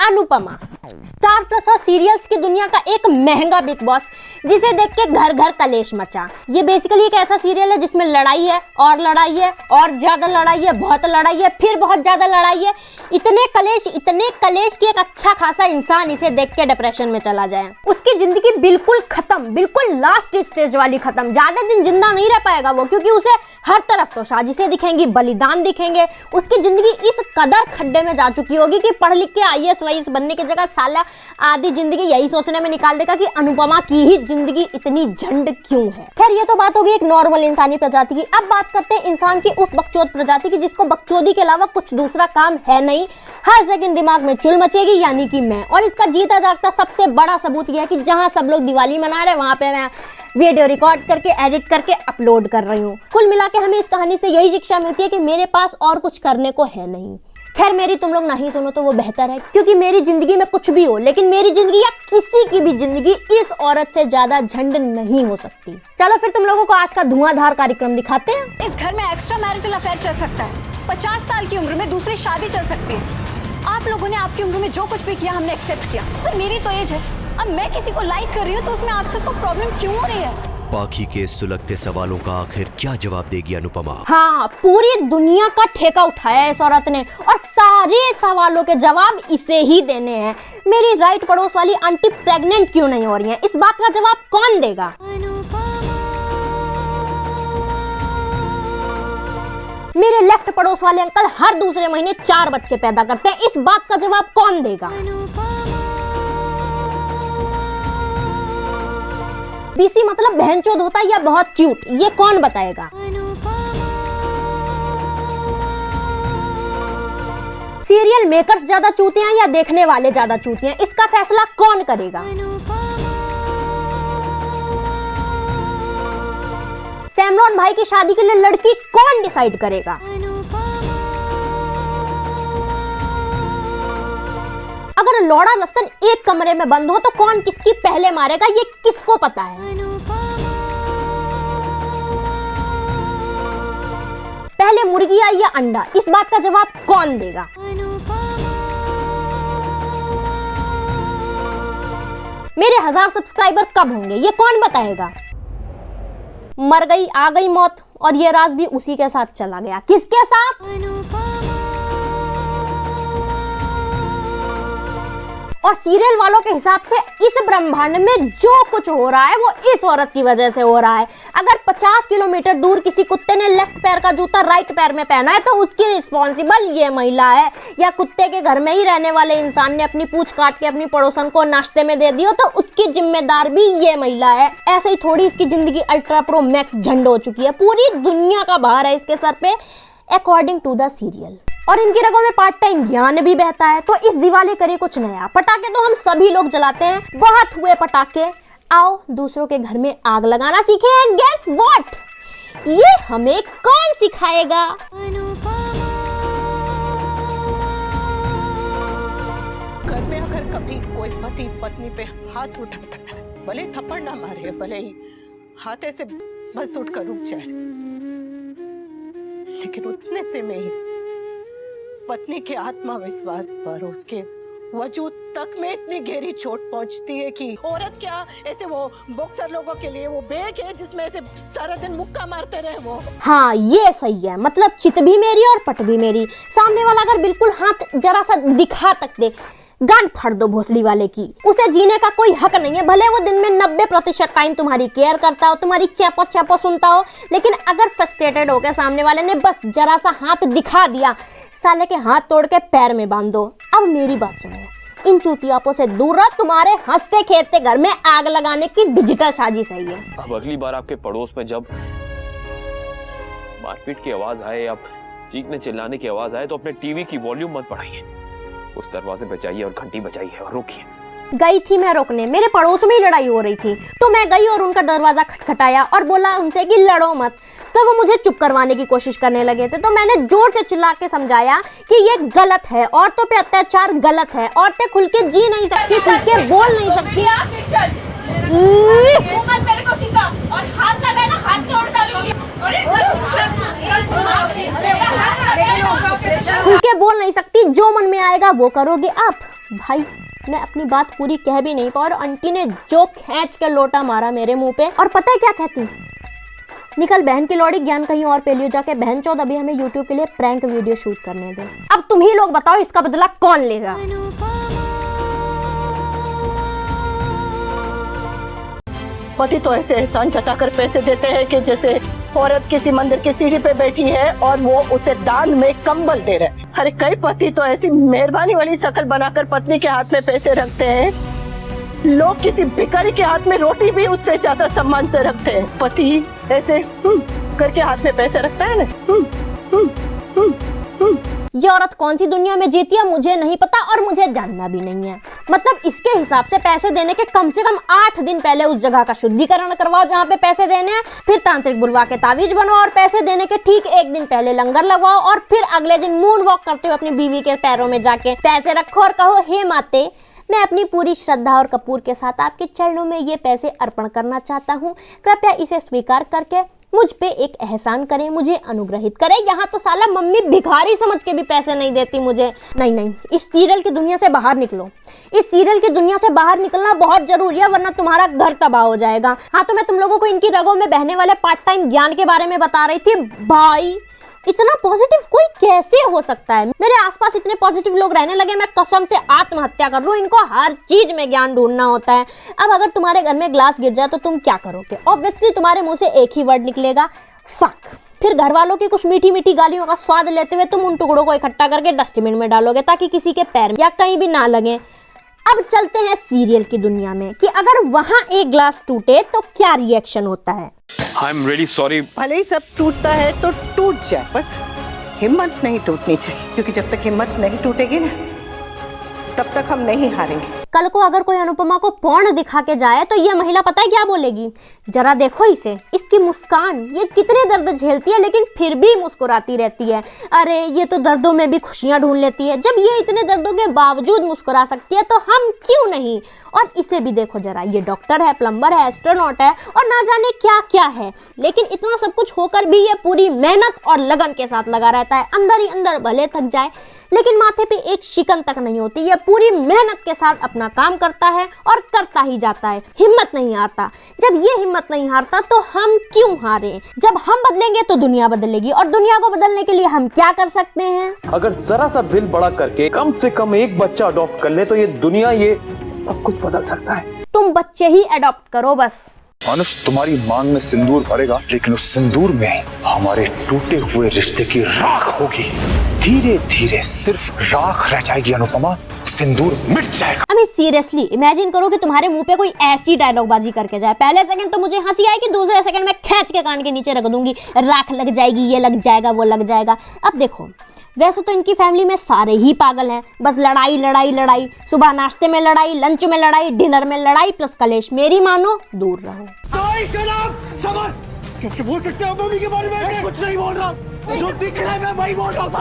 Anupama star plus और serials की दुनिया का एक महंगा बिग बॉस जिसे देख के घर घर कलेश मचा। ये बेसिकली एक ऐसा सीरियल है जिसमें लड़ाई है और लड़ाई है और ज्यादा लड़ाई है, बहुत लड़ाई है, फिर बहुत ज्यादा लड़ाई है। इतने कलेश कि एक अच्छा खासा इंसान इसे देख के डिप्रेशन में चला जाए। उसकी जिंदगी बिल्कुल खत्म, बिल्कुल लास्ट स्टेज वाली खत्म। ज्यादा दिन जिंदा नहीं रह पाएगा वो, क्योंकि उसे हर तरफ तो साजिशें दिखेंगी, बलिदान दिखेंगे। उसकी जिंदगी इस कदर खड्डे में जा चुकी होगी कि पढ़ लिख के IAS वाईएस बनने की जगह साला आधी जिंदगी यही सोचने में निकाल देगा कि अनुपमा की ही जिंदगी इतनी झंड क्यों है। खैर ये तो बात होगी एक नॉर्मल इंसानी प्रजाति की। अब बात करते हैं इंसान की उस बकचोद प्रजाति की जिसको बकचोदी के अलावा कुछ दूसरा काम है नहीं। हर सेकंड दिमाग में चुल मचेगी, यानी कि मैं। और इसका जीता जागता सबसे बड़ा सबूत यह है कि जहां सब लोग दिवाली मना रहे हैं वहां पे मैं वीडियो रिकॉर्ड करके एडिट करके अपलोड कर रही हूँ। कुल मिला के हमें इस कहानी से यही शिक्षा मिलती है कि मेरे पास और कुछ करने को है नहीं। खैर मेरी तुम लोग नहीं सुनो तो वो बेहतर है, क्योंकि मेरी जिंदगी में कुछ भी हो लेकिन मेरी जिंदगी या किसी की भी जिंदगी इस औरत से ज्यादा झंड नहीं हो सकती। चलो फिर तुम लोगों को आज का धुआंधार कार्यक्रम दिखाते हैं। इस घर में एक्स्ट्रा मैरिटल अफेयर चल सकता है। 50 साल की उम्र में दूसरी शादी चल सकती है। आप लोगों ने आपकी उम्र में जो कुछ भी किया हमने एक्सेप्ट किया, पर मेरी तो एज है। अब मैं किसी को लाइक कर रही हूँ तो उसमें आप सबको प्रॉब्लम क्यों हो रही है? बाकी के सुलगते सवालों का आखिर क्या जवाब देगी अनुपमा? हाँ, पूरी दुनिया का ठेका उठाया है इस औरत ने और सारे सवालों के जवाब इसे ही देने हैं। मेरी राइट पड़ोस वाली आंटी प्रेग्नेंट क्यों नहीं हो रही है, इस बात का जवाब कौन देगा? मेरे लेफ्ट पड़ोस वाले अंकल हर दूसरे महीने 4 बच्चे पैदा करते हैं, इस बात का जवाब कौन देगा? BC मतलब बहनचोद होता है या बहुत क्यूट, ये कौन बताएगा? सीरियल मेकर्स ज्यादा चूते हैं या देखने वाले ज्यादा चूते हैं, इसका फैसला कौन करेगा? सैमरॉन भाई की शादी के लिए लड़की कौन डिसाइड करेगा? अगर लौड़ा लसन एक कमरे में बंद हो तो कौन किसकी पहले मारेगा, ये किसको पता है? पहले मुर्गी आई या अंडा, इस बात का जवाब कौन देगा? मेरे 1000 सब्सक्राइबर कब होंगे, ये कौन बताएगा? मर गई आ गई मौत और ये राज भी उसी के साथ चला गया। किसके साथ? और सीरियल वालों के हिसाब से इस ब्रह्मांड में जो कुछ हो रहा है वो इस औरत की वजह से हो रहा है। अगर 50 किलोमीटर दूर किसी कुत्ते ने लेफ्ट पैर का जूता राइट पैर में पहना है तो उसकी रिस्पॉन्सिबल ये महिला है, या कुत्ते के घर में ही रहने वाले इंसान ने अपनी पूंछ काट के अपनी पड़ोसन को नाश्ते में दे दिया तो उसकी जिम्मेदार भी ये महिला है। ऐसे ही थोड़ी इसकी जिंदगी अल्ट्रा प्रो मैक्स झंड हो चुकी है, पूरी दुनिया का भार है इसके सर पे अकॉर्डिंग टू द सीरियल। और इनकी रगों में पार्ट टाइम ज्ञान भी बहता है। तो इस दिवाली करिए कुछ नया। पटाखे तो हम सभी लोग जलाते हैं, बहुत हुए पटाखे। आओ दूसरों के घर में आग लगाना सीखें। एंड गेस व्हाट, ये हमें कौन सिखाएगा? घर में अगर कभी कोई पति पत्नी पे हाथ उठाता है, भले थप्पड़ ना मारे, भले ही हाथ से बस उठकर रुक जाए, लेकिन उतने से में ही पत्नी के आत्मविश्वास पर, उसके वजूद तक में इतनी गहरी चोट पहुंचती है कि औरत क्या ऐसे वो बॉक्सर लोगों के लिए वो बैग है जिसमें ऐसे सारा दिन मुक्का मारते रहे वो। हाँ ये सही है, मतलब चित भी मेरी और पट भी मेरी। सामने वाला अगर बिल्कुल हाथ जरा सा दिखा तक दे, गांड फाड़ दो भोसड़ी वाले की। उसे जीने का कोई हक नहीं है, भले वो दिन में 90% टाइम तुम्हारी केयर करता हो, तुम्हारी चैपो चैपो सुनता हो, लेकिन अगर फ्रस्ट्रेटेड होकर सामने वाले ने बस जरा सा हाथ दिखा दिया, साले के हाथ तोड़ के पैर में बांध दो। अब मेरी बात सुनो, इन चूतियापों से दूर रहो, तुम्हारे हंसते खेलते घर में आग लगाने की डिजिटल साजिश है ये। अब अगली बार आपके पड़ोस में जब मारपीट की आवाज आए या चीखने चिल्लाने की आवाज आए तो अपने टीवी की वॉल्यूम मत बढ़ाइए, उस दरवाजे पे जाइए और घंटी बजाइए और रोकिए। गई थी मैं रोकने, मेरे पड़ोस में ही लड़ाई हो रही थी तो मैं गई और उनका दरवाजा खटखटाया और बोला उनसे कि लड़ो मत। तो वो मुझे चुप करवाने की कोशिश करने लगे थे, तो मैंने जोर से चिल्ला के समझाया कि ये गलत है, औरतों पे अत्याचार गलत है, औरतें खुल के जी नहीं सकती, खुल के बोल नहीं सकती। खुल के बोल नहीं सकती, जो मन में आएगा वो करोगे आप। भाई मैं अपनी बात पूरी कह भी नहीं पाई और आंटी ने जो खींच के लोटा मारा मेरे मुंह पे। और पता है क्या कहती, निकल बहन की लौड़ी, ज्ञान कहीं और पे लियो जाके, बहन चौथ अभी हमें यूट्यूब के लिए प्रैंक वीडियो शूट करने दे। अब तुम ही लोग बताओ इसका बदला कौन लेगा। पति तो ऐसे एहसान जताकर पैसे देते हैं कि जैसे औरत किसी मंदिर की सीढ़ी पे बैठी है और वो उसे दान में कंबल दे रहे। अरे कई पति तो ऐसी मेहरबानी वाली शक्ल बनाकर पत्नी के हाथ में पैसे रखते हैं, लोग किसी भिखारी के हाथ में रोटी भी उससे ज्यादा सम्मान से रखते हैं। पति ऐसे करके हाथ में पैसे रखता है ना। ये औरत कौन सी दुनिया में जीती है मुझे नहीं पता और मुझे जानना भी नहीं है। मतलब इसके हिसाब से पैसे देने के कम से कम 8 दिन पहले उस जगह का शुद्धिकरण करवाओ जहाँ पे पैसे देने हैं, फिर तांत्रिक बुलवा के तावीज बनवाओ और पैसे देने के ठीक 1 दिन पहले लंगर लगवाओ और फिर अगले दिन मून वॉक करते हुए अपनी बीवी के पैरों में जाके पैसे रखो और कहो, हे माते, मैं अपनी पूरी श्रद्धा और कपूर के साथ आपके चरणों में ये पैसे अर्पण करना चाहता हूँ, कृपया इसे स्वीकार करके मुझ पे एक एहसान करें, मुझे अनुग्रहित करें। यहाँ तो साला मम्मी भिखारी समझ के भी पैसे नहीं देती मुझे। नहीं, इस सीरियल की दुनिया से बाहर निकलो। इस सीरियल की दुनिया से बाहर निकलना बहुत जरूरी है, वरना तुम्हारा घर तबाह हो जाएगा। हाँ, तो मैं तुम लोगों को इनकी रगों में बहने वाले पार्ट टाइम ज्ञान के बारे में बता रही थी। भाई इतना पॉजिटिव कोई कैसे हो सकता है? मेरे आसपास इतने पॉजिटिव लोग रहने लगे, मैं कसम से आत्महत्या कर लूं। इनको हर चीज में ज्ञान ढूंढना होता है। अब अगर तुम्हारे घर में ग्लास गिर जाए तो तुम क्या करोगे? ऑब्वियसली तुम्हारे मुंह से एक ही वर्ड निकलेगा, फक। फिर घर वालों की कुछ मीठी मीठी गालियों का स्वाद लेते हुए तुम उन टुकड़ों को इकट्ठा करके डस्टबिन में डालोगे ताकि किसी के पैर या कहीं भी ना लगे। अब चलते हैं सीरियल की दुनिया में कि अगर वहां एक ग्लास टूटे तो क्या रिएक्शन होता है। I am really sorry. भले ही सब टूटता है तो टूट जाए, बस हिम्मत नहीं टूटनी चाहिए, क्योंकि जब तक हिम्मत नहीं टूटेगी ना तब तक हम नहीं हारेंगे। कल को अगर कोई अनुपमा को पौंड दिखा के जाए तो ये महिला पता है क्या बोलेगी? जरा देखो इसे, इसकी मुस्कान, ये कितने दर्द झेलती है लेकिन फिर भी मुस्कुराती रहती है। अरे ये तो दर्दों में भी खुशियां ढूंढ लेती है। जब ये इतने दर्दों के बावजूद मुस्कुरा सकती है तो हम क्यों नहीं? और इसे भी देखो जरा, ये डॉक्टर है, प्लम्बर है, एस्ट्रोनॉट है और ना जाने क्या क्या है, लेकिन इतना सब कुछ होकर भी ये पूरी मेहनत और लगन के साथ लगा रहता है। अंदर ही अंदर भले थक जाए लेकिन माथे पे एक शिकन तक नहीं होती। ये पूरी मेहनत के साथ अपना काम करता है और करता ही जाता है, हिम्मत नहीं हारता। जब ये हिम्मत नहीं हारता तो हम क्यों हारे? जब हम बदलेंगे तो दुनिया बदलेगी और दुनिया को बदलने के लिए हम क्या कर सकते हैं? अगर जरा सा दिल बड़ा करके कम से कम एक बच्चा अडॉप्ट कर ले तो ये दुनिया, ये सब कुछ बदल सकता है। तुम बच्चे ही अडॉप्ट करो बस। अनुष, तुम्हारी मांग में सिंदूर भरेगा, लेकिन उस सिंदूर में हमारे टूटे हुए रिश्ते की राख होगी। धीरे धीरे सिर्फ राख रह जाएगी अनुपमा, सिंदूर मिट जाएगा। अभी सीरियसली इमेजिन करो कि तुम्हारे मुंह पे कोई ऐसी डायलॉग बाजी करके जाए, पहले सेकंड तो मुझे हंसी आएगी, दूसरे सेकंड में खींच के कान के नीचे रख दूंगी, राख लग जाएगी, ये लग जाएगा, वो लग जाएगा। अब देखो, वैसे तो इनकी फैमिली में सारे ही पागल हैं, बस लड़ाई लड़ाई लड़ाई, सुबह नाश्ते में लड़ाई, लंच में लड़ाई, डिनर में लड़ाई प्लस कलेश। मेरी मानो दूर रहो। कैसे बोल सकते हो मम्मी के बारे में? मैं कुछ नहीं बोल रहा, जो दिख रहा है मैं वही बोल रहा हूँ।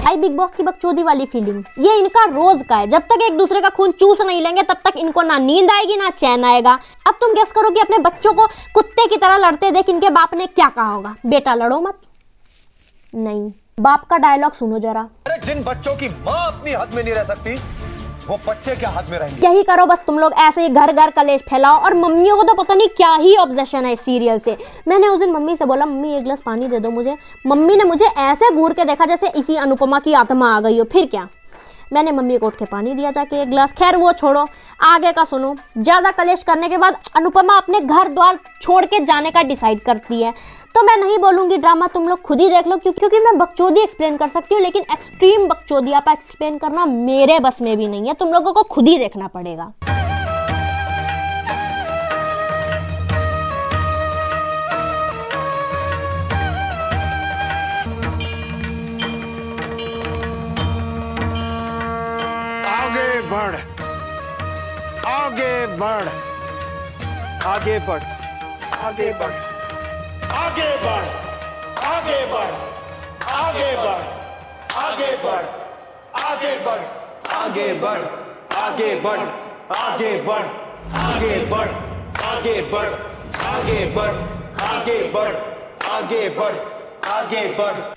आई बिग बॉस की बकचोदी वाली फीलिंग ये इनका रोज का है। जब तक एक दूसरे का खून चूस नहीं लेंगे तब तक इनको ना नींद आएगी ना चैन आएगा। अब तुम गेस करो कि अपने बच्चों को कुत्ते की तरह लड़ते देख इनके बाप ने क्या कहा होगा? बेटा लड़ो मत। नहीं, बाप का डायलॉग सुनो जरा। अरे जिन बच्चों की माँ अपनी हद में नहीं रह सकती वो बच्चे क्या हाथ में रहेंगे? यही करो बस तुम लोग, ऐसे ही घर घर कलेश फैलाओ। और मम्मियों को तो पता नहीं क्या ही ऑब्सेशन है इस सीरियल से। मैंने उस दिन मम्मी से बोला, मम्मी एक गिलास पानी दे दो मुझे। मम्मी ने मुझे ऐसे घूर के देखा जैसे इसी अनुपमा की आत्मा आ गई हो। फिर क्या, मैंने मम्मी को उठ के पानी दिया जाके 1 गिलास। खैर वो छोड़ो, आगे का सुनो। ज़्यादा कलेश करने के बाद अनुपमा अपने घर द्वार छोड़ के जाने का डिसाइड करती है। तो मैं नहीं बोलूँगी ड्रामा, तुम लोग खुद ही देख लो, क्योंकि मैं बकचोदी एक्सप्लेन कर सकती हूँ लेकिन एक्सट्रीम बकचोदी आप एक्सप्लेन करना मेरे बस में भी नहीं है। तुम लोगों को खुद ही देखना पड़ेगा। आगे बढ़, आगे बढ़, आगे बढ़, आगे बढ़, आगे बढ़, आगे बढ़, आगे बढ़, आगे बढ़, आगे बढ़, आगे बढ़, आगे बढ़, आगे बढ़, आगे बढ़, आगे बढ़, आगे बढ़, आगे बढ़, आगे बढ़,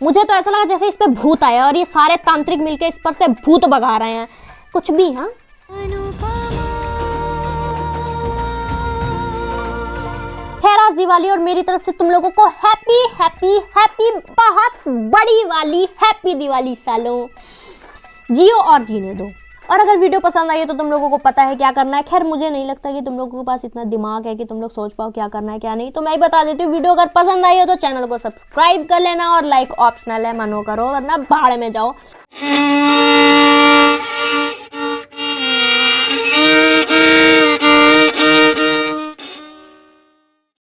मुझे तो ऐसा लगा जैसे इस पे भूत आया और ये सारे तांत्रिक मिलके इस पर से भूत भगा रहे हैं, कुछ भी। हाँ, खैर आज दिवाली और मेरी तरफ से तुम लोगों को हैप्पी हैप्पी हैप्पी बहुत बड़ी वाली हैप्पी दिवाली सालों। जियो और जीने दो। और अगर वीडियो पसंद आई है तो तुम लोगों को पता है क्या करना है। खैर मुझे नहीं लगता कि तुम लोगों के पास इतना दिमाग है कि तुम लोग सोच पाओ क्या करना है क्या नहीं, तो मैं ही बता देती हूँ। वीडियो अगर पसंद आई है तो चैनल को सब्सक्राइब कर लेना और लाइक ऑप्शनल है, मनो करो वरना भाड़ में जाओ।